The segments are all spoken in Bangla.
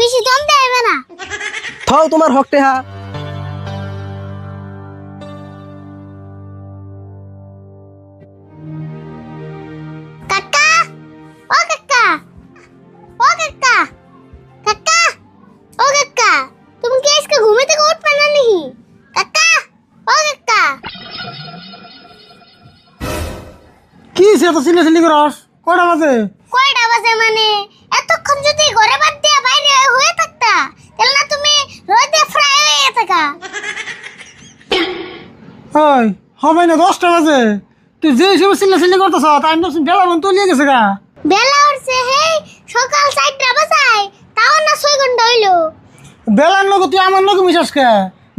বেশি দম দেবে না। থাও তোমার হকটে হা। কাকা, ও কাকা, ও কাকা, কাকা, ও কাকা, তুমি কি আজকে ঘুমে থেকে উঠবে না নাকি? কাকা, ও কাকা। কি সে তো চিল্লাচিল্লি করস? কয়টা বাজে? কয়টা বাজে মানে এতক্ষণ যদি ঘরে বাদ দিয়ে বাইরে হয়ে থাকতা তাহলে না তুমি রোদে ফ্রাই হয়ে থাকা। ওই হবে না 10টা বাজে। তুই যে হিসেবে চিল্লাচিল্লি করতেছ তাই না বেলা বন্ধ লিয়ে গেছে গা। বেলা উঠছে হেই সকাল 4টা বাজায়, তাও না 6 ঘন্টা হইলো। বেলার লোক তুই আমার লোক মিশাস কে?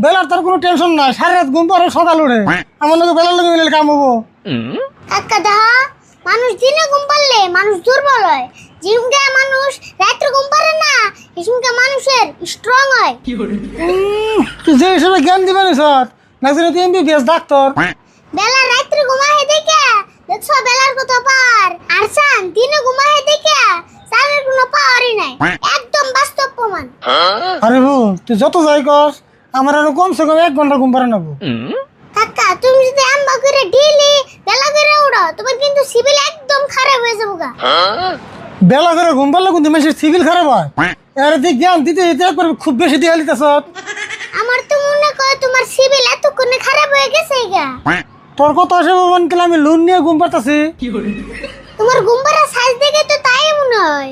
বেলার তোর কোনো টেনশন নাই, সারা রাত ঘুম পরে সকাল উঠে। আমার লোক বেলার লোক মিলে কাম হবো। কাকা দেখা, মানুষ দিনে ঘুম পারলে মানুষ দুর্বল হয়, যেমনকে মানুষ রাত্রে ঘুম পারে না সেমনকে মানুষের স্ট্রং হয়। তুই যে হিসেবে জ্ঞান দিবেন সর নাকি তুই এমবিবিএস ডাক্তার। বেলা রাত্রে ঘুমায় দেখে দেখছো বেলার কত পার, আর চান দিনে ঘুমায় দেখে চানের কোনো পাওয়ারই নাই। একদম বাস্তব প্রমাণ। আরে বউ তুই যত যাই কর আমার আরো কমসে কম 1 ঘন্টা ঘুম পারে নেবো। কাকা তুমি যদি আম্বা করে ডেইলি বেলা করে উড়ো তোমার কিন্তু সিভিল একদম খারাপ হয়ে যাবো গা। বেলা করে ঘুম পারলে কিন্তু মেশিন সিভিল খারাপ হয়। এর দিক জ্ঞান দিতে দিতে একবার খুব বেশি দিয়ে লিতেছ। আমার তো মনে হয় তোমার সিভিল এতক্ষণে খারাপ হয়ে গেছে গা। তোর কথা আসে মন কেলে আমি লোন নিয়ে ঘুম পারতাছি। তোমার ঘুম পাড়া সাইজ দেখে তো তাই মনে হয়।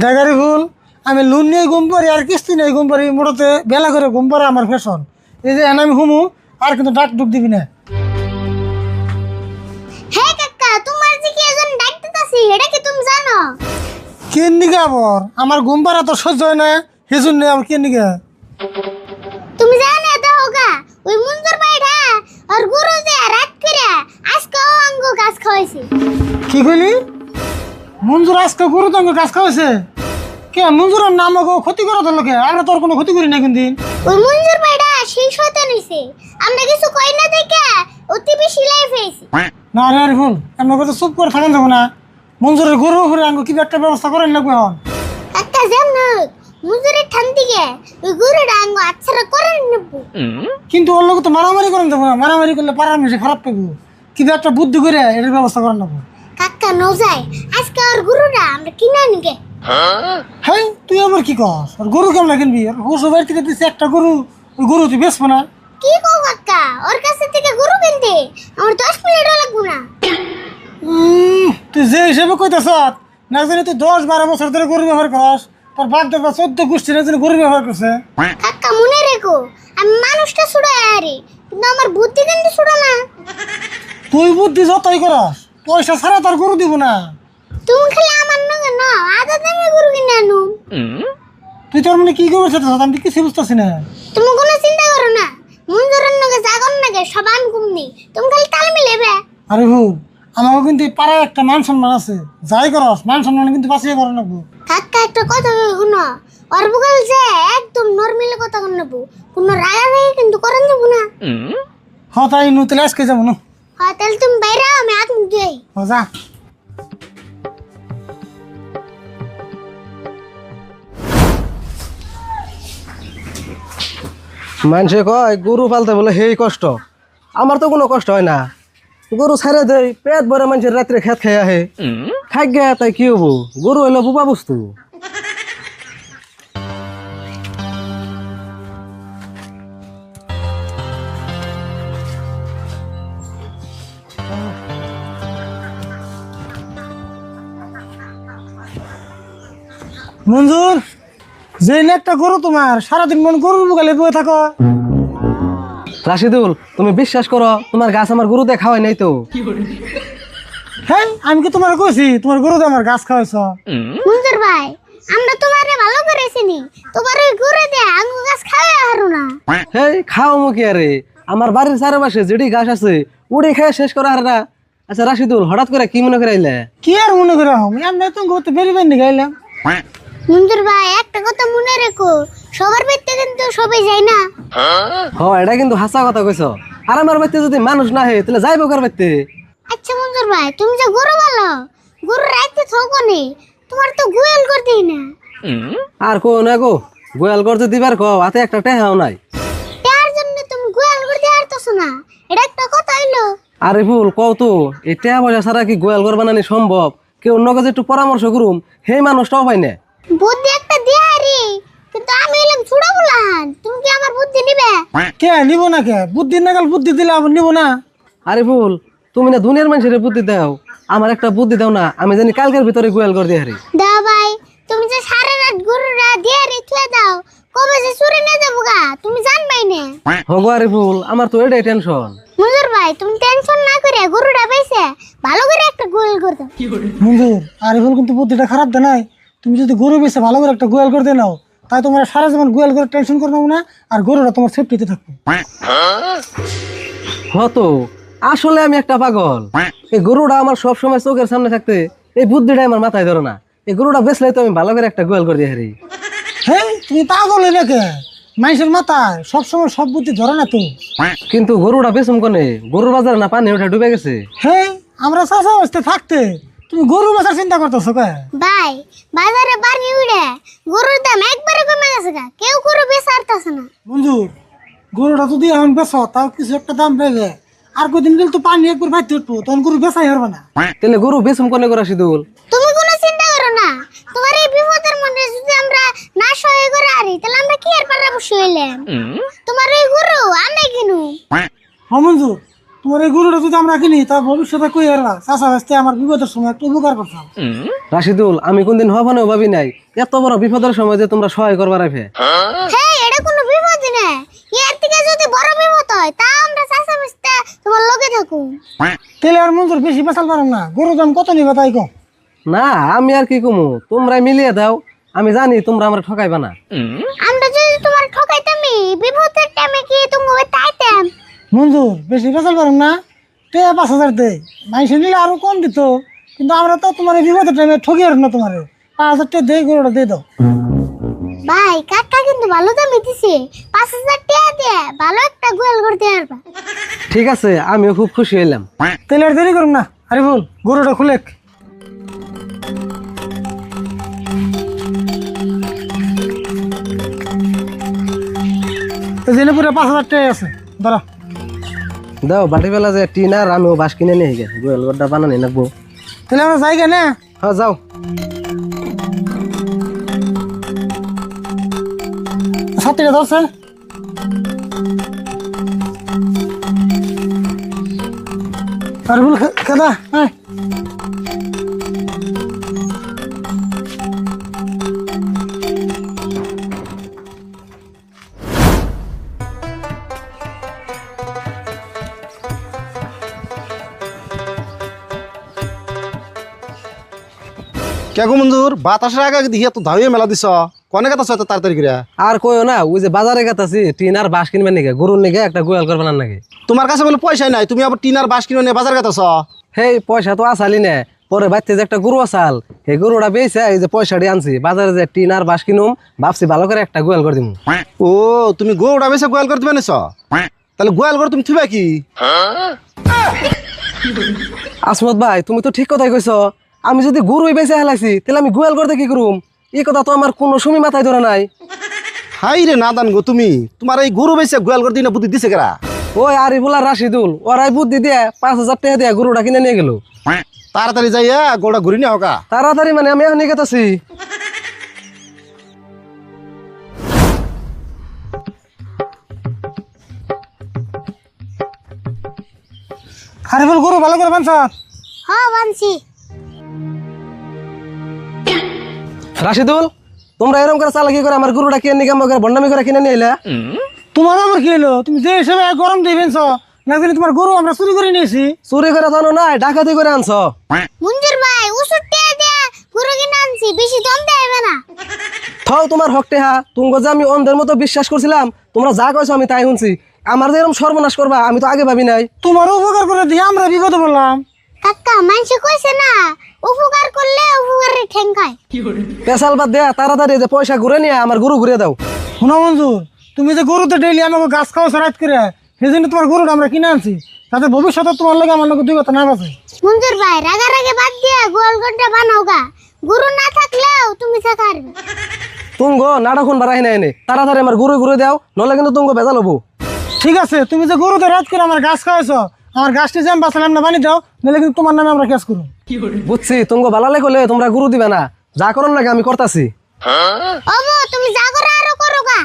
জায়গারি ভুল, আমি লোন নিয়ে ঘুম পারি আর কিস্তি নিয়ে ঘুম পারি। মোটাতে বেলা করে ঘুম পারে আমার ফ্যাশন। এই যে এনে আমি হুমু আর কিন্তু ডাক ডুক দিবি না। হে কাকা তোমার যে কি এজন ডাক দিতাছি এটা কি তুমি জানো? কেন নিগা আবার আমার ঘুম পাড়া তো সহ্য হয় না, সেজন্য নেই আবার কেন নিগা। তুমি জানো দাও গা ওই মঞ্জুর বাইটা আর গুরু যে রাত করে আজকে অঙ্গ গাছ খাওয়াইছে। কি কইলি? মঞ্জুর আজকে গরু তো গাছ খাওয়াছে কে? মঞ্জুরের নাম ক্ষতি করা তো লোকে, আমরা তোর কোনো ক্ষতি করি না কিন্তু। ওই মঞ্জুর বাইটা সেই শয়তান হইছে, আমরা কিছু কই না দেখে অতি বেশি লাইফ হইছে। না রে আরে ভুল, এমন কথা চুপ করে থাকেন যাবো না। মঞ্জুরের গরু উপরে আঙ্গ কি একটা ব্যবস্থা করেন লাগবে এখন। কাকা জানো মঞ্জুরের ঠান দিকে ওই গুরুটা আঙ্গ আচ্ছারা করে নেব। কিন্তু ওর লোক তো মারামারি করেন যাবো না, মারামারি করলে পাড়ার মিশে খারাপ পাবো। কিন্তু একটা বুদ্ধি করে এটার ব্যবস্থা করেন লাগবো। কাকা ন যায় আজকে আর গুরুটা আমরা কিনা নিকে। হ্যাঁ তুই আবার কি কস? আর গরু কেমন কিনবি? আর হোসো বাড়ি থেকে দিচ্ছে একটা গরু, ওই গরু তুই বেচবো না? কি কো কাকা, ওর কাছে থেকে গরু কিনতে আমার 10 মিনিটও লাগবে না। তুই যে হিসেবে কইতেছ না জানি তুই 10-12 বছর ধরে গরু ব্যবহার করস। তোর বাপ দাদা 14 গোষ্ঠী না জানি গরু ব্যবহার করছে। কাকা মনে রেখো আমি মানুষটা ছুড়ে আরে কিন্তু আমার বুদ্ধি কিন্তু ছুড়ো না। তুই বুদ্ধি যতই করস পয়সা ছাড়া তোর গরু দিব না। তুমি খালি আমার নগে না আদা দামে গরু কিনে আনো। তুই তোর মানে কি করছিস? আমি কিছু বুঝতেছি না। তুমি কোনো চিন্তা করো না, মঞ্জুরের নগে জাগর নগে সবান ঘুমনি, তুমি খালি তাল মিলেবে। আরে ভুল, আমাকে কিন্তু এই পাড়ায় একটা মান সম্মান আছে। যাই করস মান সম্মান কিন্তু বাঁচিয়ে করে নেবো। কাকা একটা কথা শুনো, ওর বগল যে একদম নরমালি কথা কর নেবো, কোনো রাগারাগি কিন্তু করেন দেবো না। হ্যাঁ তাই নু তাহলে আজকে যাবো না। হ্যাঁ তাহলে তুমি বাইরে আমি আগ যাই। যা। মানুষে কয় গরু পালতে বলে হেই কষ্ট, আমার তো কোনো কষ্ট হয় না। গরু ছাড়ে দেয় পেট ভরে মানুষের রাত্রে খেত খাই আহে খাই গে, তাই কি হবো? গরু হইলো বোবা বস্তু। মঞ্জুর, যে একটা গরু তোমার সারাদিন মন গরুর বুকালে বয়ে থাকো। রাশিদুল তুমি বিশ্বাস করো, তোমার গাছ আমার গরু দিয়ে খাওয়াই নাই তো। হ্যাঁ আমি কি তোমার কইছি তোমার গরু দিয়ে আমার গাছ খাওয়াইছ? মঞ্জুর ভাই আমরা তোমারে ভালো করে চিনি, তোমার ওই ঘুরে দে আঙ্গু গাছ খাওয়া হারু না। হেই খাও মুখি আরে, আমার বাড়ির চারপাশে যেটি গাছ আছে উড়ে খেয়ে শেষ করা হার না। আচ্ছা রাশিদুল হঠাৎ করে কি মনে করে আইলে? কি আর মনে করে আমি তো গরুতে বেরিয়ে বেরিয়ে গাইলাম। মঞ্জুর ভাই একটা কথা মনে রেখো, সবার বাড়িতে কিন্তু সবাই যায় না। হ এটা কিন্তু হাসা কথা কইছ। আর আমার বাড়িতে যদি মানুষ না হে তাহলে যাইব কার বাড়িতে? আচ্ছা মঞ্জুর ভাই তুমি যে গরু ভালো, গরু রাইতে থাকো নে, তোমার তো গুয়াল করতেই না। আর কো না গো, গোয়াল করতে দিবার কো, হাতে একটা টেহাও নাই। তার জন্য তুমি গোয়াল করতে পারতেছো না, এটা একটা কথা হইলো। আরে ফুল কও তো, এই টেহা পয়সা ছাড়া কি গোয়াল ঘর বানানি সম্ভব? কেউ অন্য কাছে একটু পরামর্শ করুম, সেই মানুষটাও পাই না। বুদ্ধি একটা দিয়া রে, কিন্তু আমি এলাম ছুড়া বলান, তুমি কি আমার বুদ্ধি নিবে? কে নিব না কে? বুদ্ধি নাগাল বুদ্ধি দিলে আবার নিব না? আরে ফুল, তুমি না দুনিয়ার মানুষের বুদ্ধি দাও, আমার একটা বুদ্ধি দাও না, আমি জানি কালকের ভিতরে গোয়াল ঘর দিয়ে হারি। দাও ভাই, তুমি যে সারা রাত গরুরা দিয়া রে থুয়ে দাও, কবে যে চুরি নিয়ে যাবো গা তুমি জানবাই না। হগো আরে ফুল, আমার তো এটাই টেনশন। মঞ্জুর ভাই, তুমি টেনশন না করে গরুটা পাইছে ভালো করে একটা গোয়াল করে দাও। মঞ্জুর, আরিফুল কিন্তু বুদ্ধিটা খারাপ দেয় নাই। তুমি যদি গরু বেছে ভালো করে একটা গোয়াল করতে নাও, তাই তোমার সারা জীবন গোয়াল করে টেনশন করে নেবো না, আর গরুটা তোমার সেফটিতে থাকবে। হতো আসলে আমি একটা পাগল। এই গরুটা আমার সব সময় চোখের সামনে থাকতে এই বুদ্ধিটা আমার মাথায় ধরে না। এই গরুটা বেচলে তো আমি ভালো করে একটা গোয়াল করে দিয়ে হারি। হ্যাঁ, তুমি পাগল হইলে কে? মানুষের মাথায় সবসময় সব বুদ্ধি ধরে না তো। কিন্তু গরুটা বেচুম কোনে? গরুর বাজারে না পানি ওঠা ডুবে গেছে। হ্যাঁ, আমরা চাষা অবস্থায় থাকতে তুমি গরু বেচার চিন্তা করতেছো কে? ভাই, বাজারে বাড়ি উড়ে গরুর দাম একবারে কমে গেছে গা, কেউ গরু বেচে আরতাছে না। মঞ্জুর, গরুটা যদি এখন বেচো তাও কিছু একটা দাম পেয়ে, আর কদিন গেলে তো পানি একবার বাইতে উঠবো, তখন গরু বেচাই হারবে না। তাহলে গরু বেচুম কোনে করা সিদুল? তুমি কোনো চিন্তা করো না, তোমার এই বিপদের মধ্যে যদি আমরা না সহায় করে আরি, তাহলে আমরা কি আর পারা বসে হইলাম? তোমার এই গরু আমি কিনু। হ্যাঁ মঞ্জুর, তোমার এই গরুটা যদি আমরা কিনি, তা ভবিষ্যতে কই হারবা? চাষা বাঁচতে আমার বিপদের সময় একটু উপকার করতাম। রাশিদুল, আমি কোনদিন হবানেও ভাবি নাই এত বড় বিপদের সময় যে তোমরা সহায় করবার আইবে। হ্যাঁ, এটা কোনো বিপদ না, এর থেকে যদি বড় বিপদ হয় তা আমরা চাষা বাঁচতে তোমার লগে থাকুম। তেলে আর মঞ্জুর বেশি বেচাল পারম না, গরুর দাম কত নিবে তাই কম। না আমি আর কি কমু, তোমরা মিলিয়ে দাও, আমি জানি তোমরা আমার ঠকাইবা না। আমরা যদি তোমার ঠকাইতামি বিপদের টাইমে কি তুমি তাইতাম? মঞ্জুর, বেশি বেচাল পারম না, 5,000 দেয়, মাইসে নিলে আরো কম দিত, কিন্তু আমরা তো তোমার এই বিপদের টাইমে ঠকি আর না, তোমার 5,000 টাকা দেয়, গরুটা দিয়ে দাও। ভাই, কাকা কিন্তু ভালো দামই দিছে, 5,000 টাকা দিয়ে ভালো একটা গোয়াল করতে পারবা। ঠিক আছে, আমিও খুব খুশি হইলাম। তেলে আর দেরি করুন না, আরে বল গরুটা খুলে। জেনে পুরো 5,000 টাকা আছে, দাঁড়া। দাও বাটি বেলা যে টিন আর আমিও বাস কিনে নিয়ে গে, গোয়াল ঘরটা বানানি লাগবো। তাহলে আমরা যাই কেন? হ্যাঁ যাও। ছাত্রীরা ধরছে। আর বল কেদা, হ্যাঁ কে গো মঞ্জুর, বাতাসের আগে দিয়ে তো ধাবিয়ে মেলা দিছ, কনে কথা এত তাড়াতাড়ি করে? আর কইও না, ওই যে বাজারে গেতাছি টিন আর বাস কিনবেন নাকি, গরুর নাকি একটা গোয়াল করবেন নাকি। তোমার কাছে বলে পয়সাই নাই, তুমি আবার টিনার বাস কিনে নিয়ে বাজার গেতাছ। হেই পয়সা তো আসালি না, পরে বাইতে যে একটা গরু আসাল, এই গরুটা বেয়েছে, এই যে পয়সাটি আনছি, বাজারে যে টিন আর বাস কিনুম, ভাবছি ভালো করে একটা গোয়াল করে দিমু। ও, তুমি গরুটা বেশি গোয়াল করতে পেরেছ? তাহলে গোয়াল করে তুমি থিবা কি? আসমত ভাই, তুমি তো ঠিক কথাই কইছ, আমি যদি গরুই বেঁচে হেলাইছি তাহলে আমি গোয়াল করতে কি করুম? এই কথা তো আমার কোনো সময় মাথায় ধরে নাই। হাই রে নাদান গো, তুমি তোমার এই গরু বেশি গোয়াল করতে না বুদ্ধি দিছে কেরা? ওই আরিফুল আর রাশিদুল, ওরাই বুদ্ধি দিয়ে 5,000 টাকা দিয়ে গরুটা কিনে নিয়ে গেল। তাড়াতাড়ি যাইয়া গরুটা ঘুরি নিয়ে হোকা। তাড়াতাড়ি মানে আমি এখন গেতাছি। আরে বল গরু ভালো করে বানছ। হ্যাঁ, বানছি। রাশিদুল, তোমরা এরকম করে চালাকি করে আমার গরুটা কিনে নিয়ে আমাকে বন্ডামি করে কিনে নিয়ে এলে। তোমার আবার কি হলো? তুমি যে হিসেবে গরম দিবেন না জানি তোমার গরু আমরা চুরি করে নিয়েছি। চুরি করে জানো না, ডাকাতি করে আনছ। মঞ্জুর ভাই, ওষুধ টাকা দিয়ে গরু কিনে আনছি, বেশি দাম দেবে না। থাও তোমার হকটে হা, তুমি যে আমি অন্ধের মতো বিশ্বাস করছিলাম, তোমরা যা কইছো আমি তাই শুনছি। আমার যে এরকম সর্বনাশ করবা আমি তো আগে ভাবি নাই। তোমার উপকার করে দিয়ে আমরা বিপদে বললাম। কাকা, মানুষ কইছে না, উপকার করলে উপকারের ঠ্যাং খায়। পেশাল বাদ দেয়া, তাড়াতাড়ি যে পয়সা ঘুরে নিয়ে আমার গরু ঘুরে দাও। শোনো মঞ্জুর, তুমি যে গরুতে ডেইলি আমাকে গাছ খাওয়া রাত করে, সেই জন্য তোমার গরুটা আমরা কিনে আনছি, যাতে ভবিষ্যতে তোমার লাগে আমার লোক দুই কথা না বাঁচে। মঞ্জুর ভাই, রাগারাগে বাদ দিয়া গোয়াল ঘরটা বানাও গা, গরু না থাকলেও তুমি থাকার। তুঙ্গ নাটক বাড়াই নাই এনে তাড়াতাড়ি আমার গরু ঘুরে দাও নলে কিন্তু তুঙ্গ বেজাল হবো। ঠিক আছে, তুমি যে গরুতে রাত করে আমার গাছ খাওয়াইছো, আমার গাছটি জ্যাম বাঁচালাম না বানি দাও, নাহলে কিন্তু তোমার নামে আমরা কেস করুন। বুঝছি তুঙ্গ বালালে করলে তোমরা গরু দিবে না, যা করো নাকি আমি করতাছি। ওমো তুমি যা করো আরো করো গা।